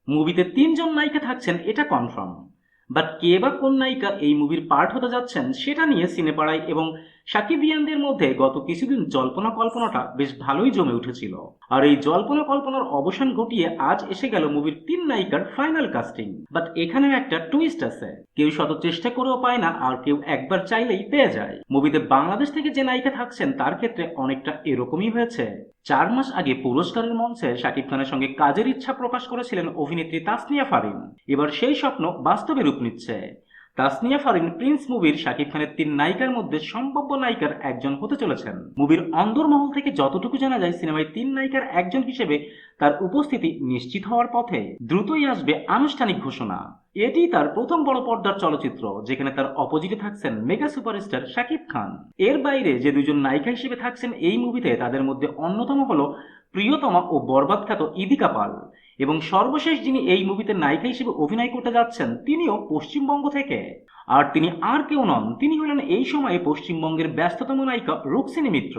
মুভিতে ৩ জন নায়িকা থাকছেন এটা কনফার্ম, বাট কে বা কোন নায়িকা এই মুভির পার্ট হতে যাচ্ছেন সেটা নিয়ে সিনেপাড়ায় এবং সাকিবিয়ানদের মধ্যে গত কিছুদিন জল্পনা কল্পনাটা বেশ ভালোই জমে উঠেছিল। আর এই জল্পনা কল্পনার অবসান ঘটিয়ে আজ এসে গেল মুভির ৩ নায়িকার ফাইনাল কাস্টিং। বাট এখানেও একটা টুইস্ট আছে, কেউ শত চেষ্টা করেও পায় না আর কেউ একবার চাইলেই পেয়ে যায়। মুভিতে বাংলাদেশ থেকে যে নায়িকা থাকছেন তার ক্ষেত্রে অনেকটা এরকমই হয়েছে। ৪ মাস আগে পুরস্কারের মঞ্চে শাকিব খানের সঙ্গে কাজের ইচ্ছা প্রকাশ করেছিলেন অভিনেত্রী তাসনিয়া ফারিন। এবার সেই স্বপ্ন বাস্তবে রূপ নিচ্ছে। তাসনিয়া ফারিন প্রিন্স মুভির শাকিব খানের ৩ নায়িকার মধ্যে সম্ভাব্য নায়িকার একজন হতে চলেছেন। মুভির অন্দরমহল থেকে যতটুকু জানা যায়, সিনেমায় ৩ নায়িকার একজন হিসেবে তার উপস্থিতি নিশ্চিত হওয়ার পথে। দ্রুতই আসবে আনুষ্ঠানিক ঘোষণা। এটি তার প্রথম বড় পর্দার চলচ্চিত্র, যেখানে তার অপোজিটে থাকছেন মেগা সুপারস্টার শাকিব খান। এর বাইরে যে ২জন নায়িকা হিসেবে থাকছেন এই মুভিতে, তাদের মধ্যে অন্যতম হল প্রিয়তমা ও বরবাদ খ্যাত ইদিকা পাল, এবং সর্বশেষ যিনি এই মুভিতে নায়িকা হিসেবে অভিনয় করতে যাচ্ছেন তিনিও পশ্চিমবঙ্গ থেকে। আর তিনি আর কেউ নন, তিনি হলেন এই সময়ে পশ্চিমবঙ্গের ব্যস্ততম নায়িকা রুক্মিণী মিত্র।